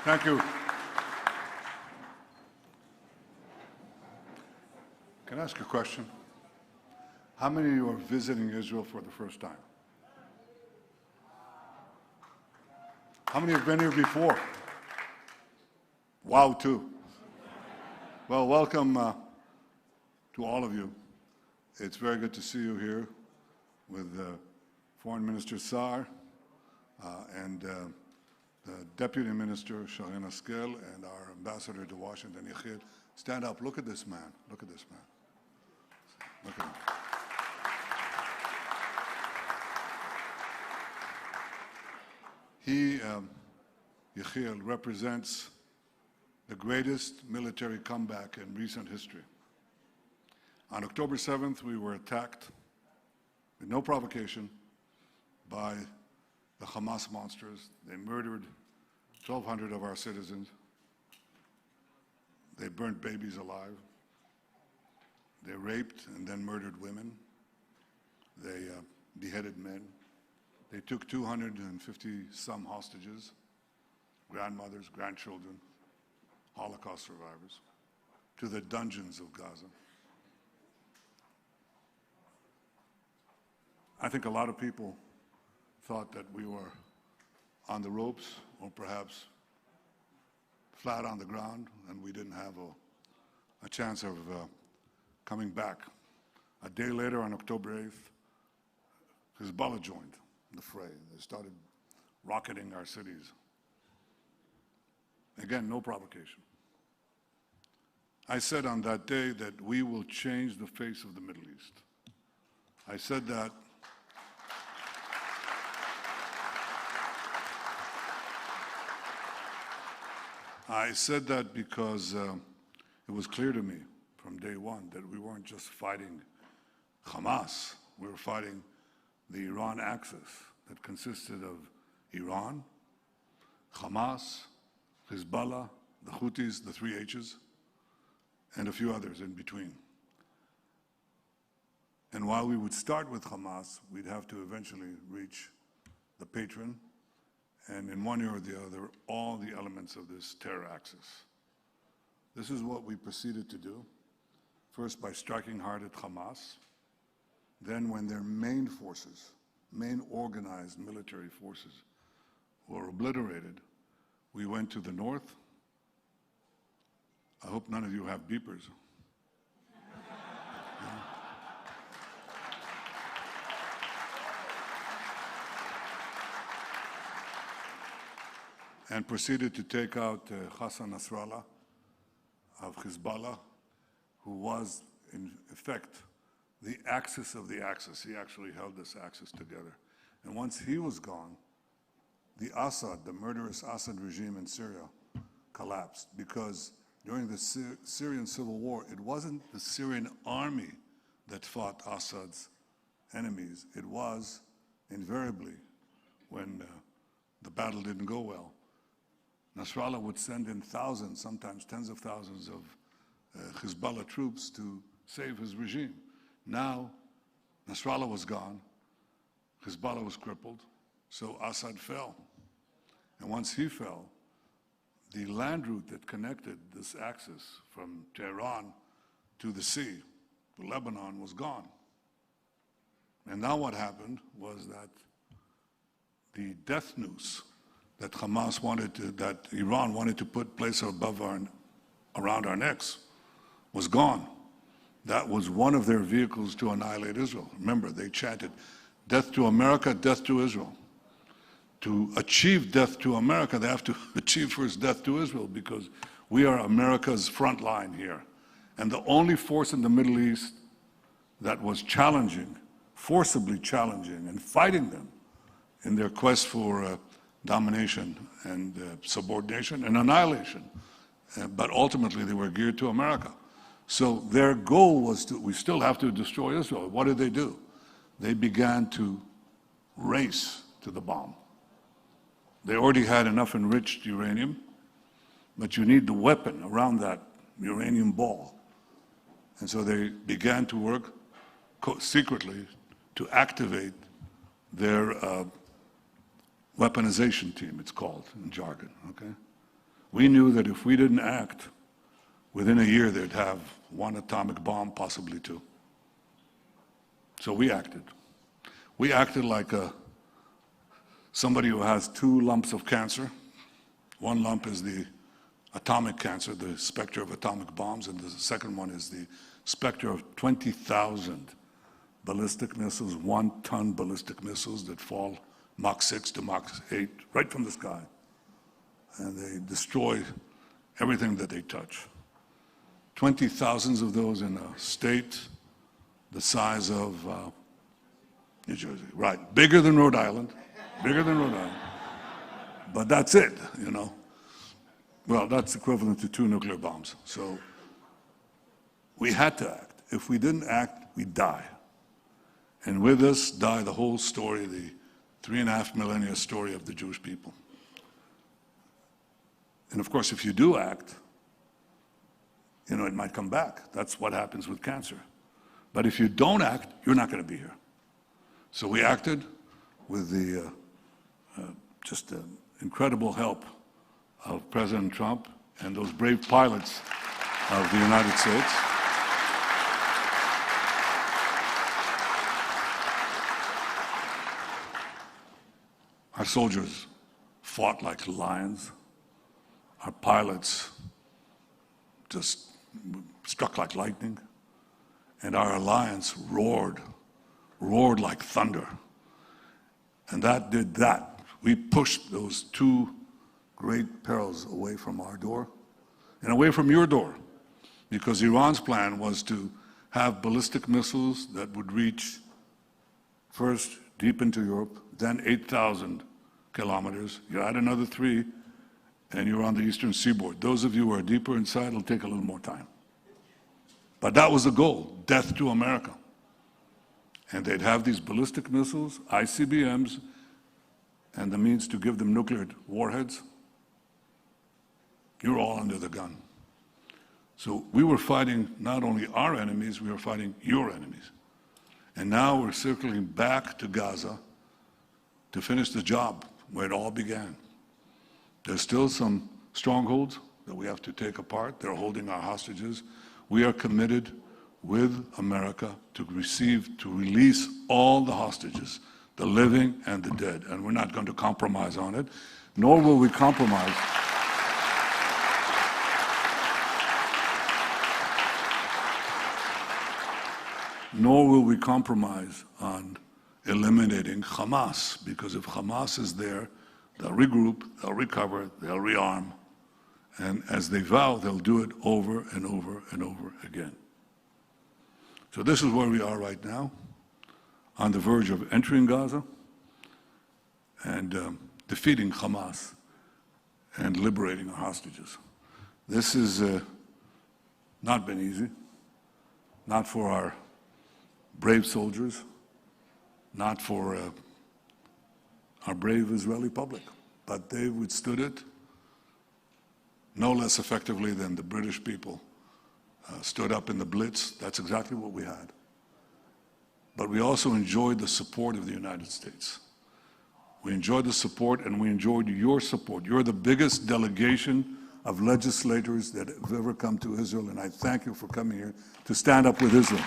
Thank you. Can I ask a question? How many of you are visiting Israel for the first time? How many have been here before? Wow, two. Well, welcome to all of you. It's very good to see you here with Foreign Minister Saar and the Deputy Minister SHREDS and our Ambassador to Washington, Yechiel. Stand up. Look at this man. Look at this man. Look at him. He, Yechiel, represents the greatest military comeback in recent history. On October 7th, we were attacked with no provocation by the Hamas monsters. They murdered 1,200 of our citizens. They burnt babies alive. They raped and then murdered women. They beheaded men. They took 250-some hostages, grandmothers, grandchildren, Holocaust survivors, to the dungeons of Gaza. I think a lot of people thought that we were on the ropes or perhaps flat on the ground and we didn't have a chance of coming back. A day later, on October 8th, Hezbollah joined the fray. They started rocketing our cities. Again, no provocation. I said on that day that we will change the face of the Middle East. I said that because it was clear to me from day one that we weren't just fighting Hamas, we were fighting the Iran axis that consisted of Iran, Hamas, Hezbollah, the Houthis, the three H's, and a few others in between. And while we would start with Hamas, we'd have to eventually reach the patron, and in one way or the other, all the elements of this terror axis. This is what we proceeded to do, first by striking hard at Hamas, then when their main forces, main organized military forces were obliterated, we went to the north. I hope none of you have beepers. And proceeded to take out Hassan Nasrallah of Hezbollah, who was, in effect, the axis of the axis. He actually held this axis together. And once he was gone, the Assad, the murderous Assad regime in Syria, collapsed because during the Syrian civil war, it wasn't the Syrian army that fought Assad's enemies. It was, invariably, when the battle didn't go well, Nasrallah would send in thousands, sometimes tens of thousands of Hezbollah troops to save his regime. Now, Nasrallah was gone, Hezbollah was crippled, so Assad fell. And once he fell, the land route that connected this axis from Tehran to the sea, to Lebanon, was gone. And now what happened was that the death noose that Hamas wanted to, that Iran wanted to place above around our necks, was gone. That was one of their vehicles to annihilate Israel. Remember, they chanted, "Death to America, death to Israel." To achieve death to America, they have to achieve first death to Israel, because we are America's front line here. And the only force in the Middle East that was challenging, forcibly challenging, and fighting them in their quest for domination and subordination and annihilation. But ultimately, they were geared to America. So their goal was to, we still have to destroy Israel. What did they do? They began to race to the bomb. They already had enough enriched uranium, but you need the weapon around that uranium ball. And so they began to work secretly to activate their weaponization team, it's called in jargon, okay? We knew that if we didn't act, within a year they'd have one atomic bomb, possibly two. So we acted. We acted like somebody who has two lumps of cancer. One lump is the atomic cancer, the specter of atomic bombs, and the second one is the specter of 20,000 ballistic missiles, 1-ton ballistic missiles that fall Mach 6 to Mach 8 right from the sky. And they destroy everything that they touch. 20,000 of those in a state the size of New Jersey, right? Bigger than Rhode Island, bigger than Rhode Island. But that's it, you know. Well, that's equivalent to 2 nuclear bombs. So we had to act. If we didn't act, we'd die. And with us die the whole story, the 3.5 millennia story of the Jewish people. And of course, if you do act, you know, it might come back. That's what happens with cancer. But if you don't act, you're not going to be here. So we acted with the just incredible help of President Trump and those brave pilots of the United States. Our soldiers fought like lions. Our pilots just struck like lightning. And our alliance roared like thunder. And that did that. We pushed those two great perils away from our door and away from your door, because Iran's plan was to have ballistic missiles that would reach first deep into Europe, then 8,000 kilometers. You add another 3, and you're on the eastern seaboard. Those of you who are deeper inside, it'll take a little more time. But that was the goal, death to America. And they'd have these ballistic missiles, ICBMs, and the means to give them nuclear warheads. You're all under the gun. So we were fighting not only our enemies, we were fighting your enemies. And now we're circling back to Gaza to finish the job where it all began. There's still some strongholds that we have to take apart. They're holding our hostages. We are committed with America to release all the hostages, the living and the dead. And we're not going to compromise on it, nor will we compromise. Nor will we compromise on eliminating Hamas, because if Hamas is there, they'll regroup, they'll recover, they'll rearm, and as they vow, they'll do it over and over and over again. So this is where we are right now, on the verge of entering Gaza and defeating Hamas and liberating our hostages. This has not been easy, not for our brave soldiers, not for our brave Israeli public, but they withstood it no less effectively than the British people stood up in the Blitz. That's exactly what we had. But we also enjoyed the support of the United States. We enjoyed the support, and we enjoyed your support. You're the biggest delegation of legislators that have ever come to Israel, and I thank you for coming here to stand up with Israel.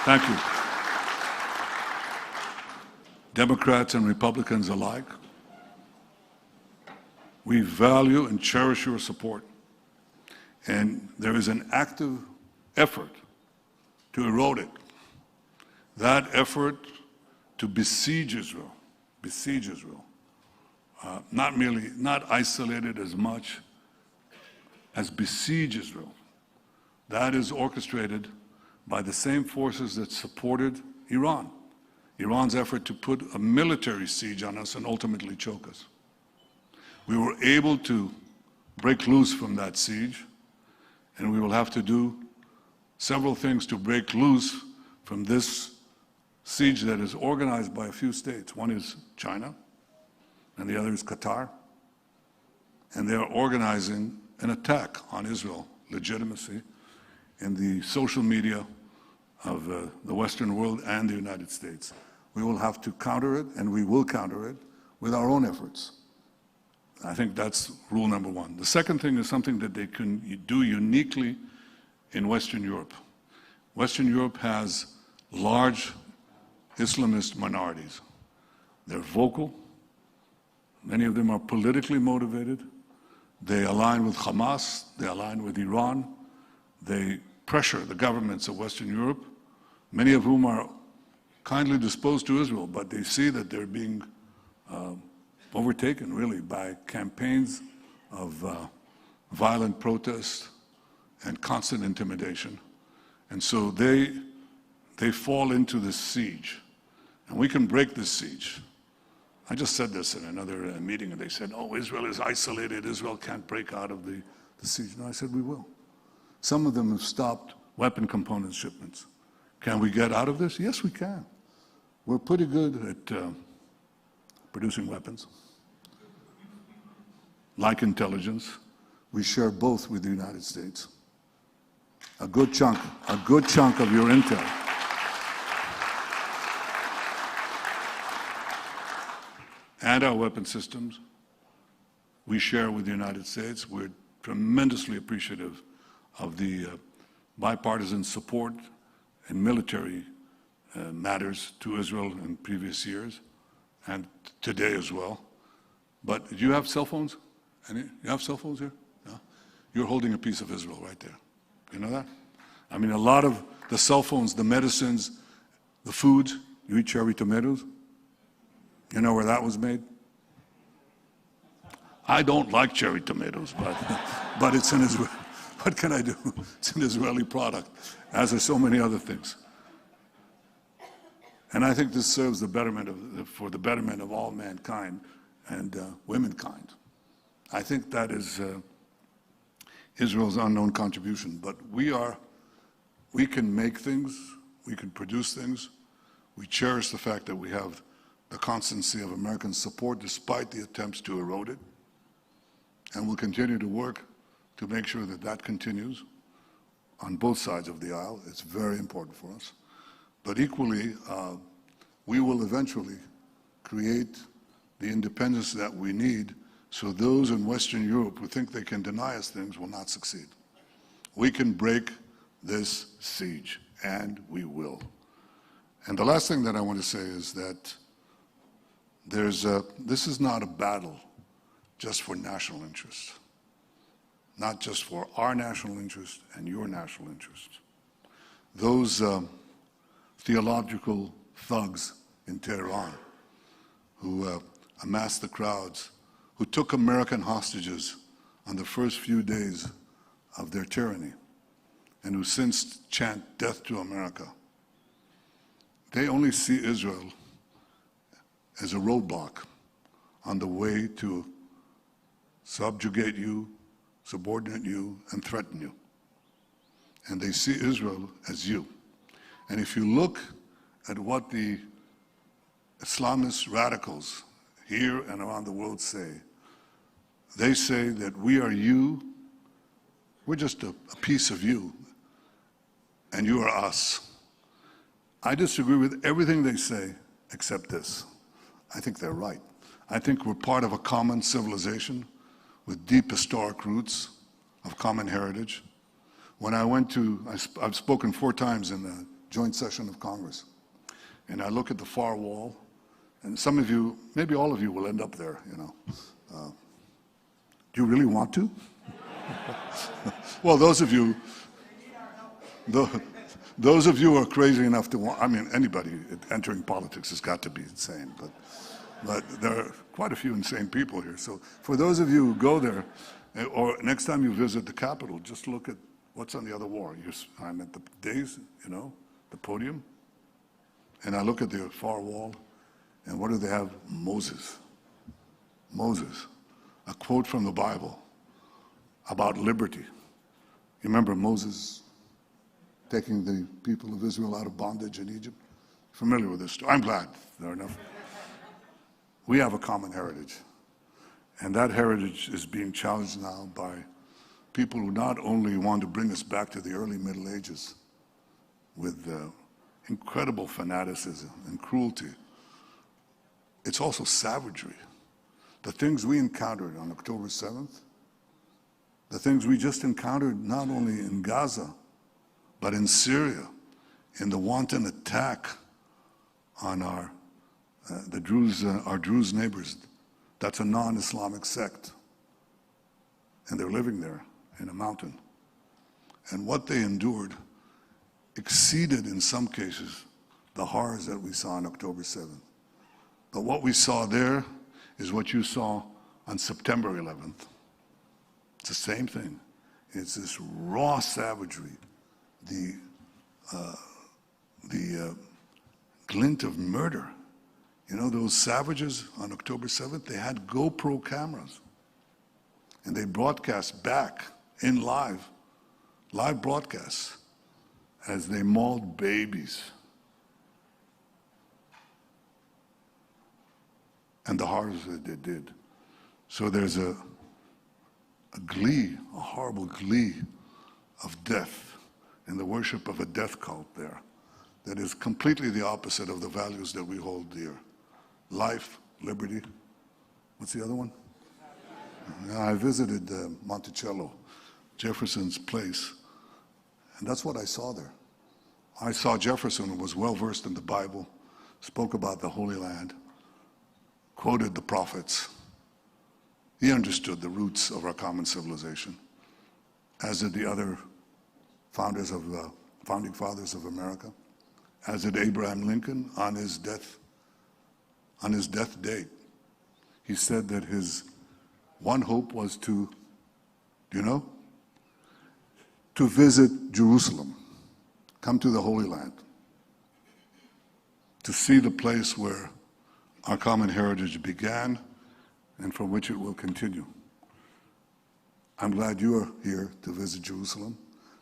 Thank you. Democrats and Republicans alike, we value and cherish your support. And there is an active effort to erode it. That effort to besiege Israel, not isolated as much as besiege Israel. That is orchestrated by the same forces that supported Iran. Iran's effort to put a military siege on us and ultimately choke us. We were able to break loose from that siege, and we will have to do several things to break loose from this siege that is organized by a few states. One is China, and the other is Qatar. and they're organizing an attack on Israel legitimacy in the social media of the Western world and the United States. We will have to counter it, and we will counter it with our own efforts. I think that's rule number one. The second thing is something that they can do uniquely in Western Europe. Western Europe has large Islamist minorities. They're vocal. Many of them are politically motivated. They align with Hamas. They align with Iran. They pressure the governments of Western Europe, many of whom are kindly disposed to Israel, but they see that they're being overtaken, really, by campaigns of violent protest and constant intimidation. And so they fall into this siege. And we can break this siege. I just said this in another meeting, and they said, oh, Israel is isolated. Israel can't break out of the siege. No, I said, we will. Some of them have stopped weapon component shipments. Can we get out of this? Yes, we can. We're pretty good at producing weapons. Like intelligence, we share both with the United States. A good chunk of your intel. And our weapon systems, we share with the United States. We're tremendously appreciative of the bipartisan support in military matters to Israel in previous years and today as well. But do you have cell phones? You have cell phones here? No? You're holding a piece of Israel right there. You know that? I mean, a lot of the cell phones, the medicines, the foods, you eat cherry tomatoes? You know where that was made? I don't like cherry tomatoes, but it's an Israeli. What can I do? It's an Israeli product, as are so many other things. And I think this serves the betterment for the betterment of all mankind and womankind. I think that is Israel's unknown contribution. But we can make things, we can produce things. We cherish the fact that we have the constancy of American support despite the attempts to erode it. And we'll continue to work to make sure that that continues on both sides of the aisle. It's very important for us. But equally, we will eventually create the independence that we need so those in Western Europe who think they can deny us things will not succeed. We can break this siege, and we will. And the last thing that I want to say is that this is not a battle just for national interest, not just for our national interest and your national interest. Those theological thugs in Tehran who amassed the crowds, who took American hostages on the first few days of their tyranny, and who since chant death to America, they only see Israel as a roadblock on the way to subjugate you, subordinate you, and threaten you. And they see Israel as you. And if you look at what the Islamist radicals here and around the world say, they say that we are you, we're just a piece of you, and you are us. I disagree with everything they say except this. I think they're right. I think we're part of a common civilization with deep historic roots of common heritage. When I went to, I've spoken 4 times in the joint session of Congress, and I look at the far wall, and some of you, maybe all of you will end up there, you know. Do you really want to? Well, those of you who are crazy enough to want, I mean, anybody entering politics has got to be insane, but there are quite a few insane people here. So for those of you who go there, or next time you visit the Capitol, just look at what's on the other wall. I'm at the dais, you know, the podium, and I look at the far wall, and what do they have? Moses. Moses, a quote from the Bible about liberty. You remember Moses taking the people of Israel out of bondage in Egypt? Familiar with this story? I'm glad there are enough. We have a common heritage. And that heritage is being challenged now by people who not only want to bring us back to the early Middle Ages with incredible fanaticism and cruelty, it's also savagery. The things we encountered on October 7th, the things we just encountered not only in Gaza, but in Syria, in the wanton attack on our Druze neighbors. That's a non-Islamic sect, and they're living there in a mountain. And what they endured exceeded, in some cases, the horrors that we saw on October 7th. But what we saw there is what you saw on September 11th. It's the same thing. It's this raw savagery, the glint of murder. You know, those savages on October 7th, they had GoPro cameras. And they broadcast back in live broadcasts, as they mauled babies. And the horrors that they did. So there's a glee, a horrible glee of death and the worship of a death cult there that is completely the opposite of the values that we hold dear. Life, liberty. What's the other one? I visited Monticello, Jefferson's place, and that's what I saw there. I saw Jefferson, who was well versed in the Bible, spoke about the Holy Land, quoted the prophets. He understood the roots of our common civilization, as did the other founding fathers of America, as did Abraham Lincoln on his death date. He said that his one hope was to visit Jerusalem, come to the Holy Land, to see the place where our common heritage began and from which it will continue. I'm glad you are here to visit Jerusalem,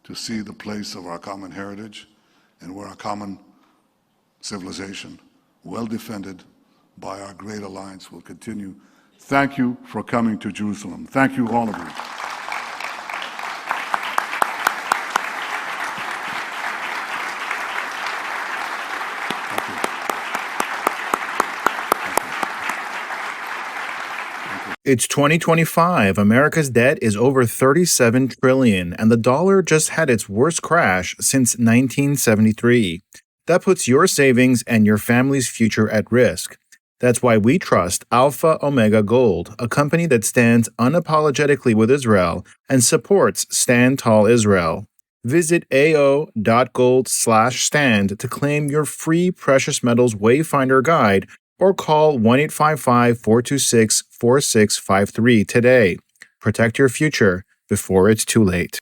to see the place of our common heritage and where our common civilization, well defended by our great alliance, will continue. Thank you for coming to Jerusalem. Thank you, all of you. It's 2025. America's debt is over $37 trillion, and the dollar just had its worst crash since 1973. That puts your savings and your family's future at risk. That's why we trust Alpha Omega Gold, a company that stands unapologetically with Israel and supports Stand Tall Israel. Visit ao.gold/stand to claim your free precious metals wayfinder guide, or call 1-855-426-4653 today. Protect your future before it's too late.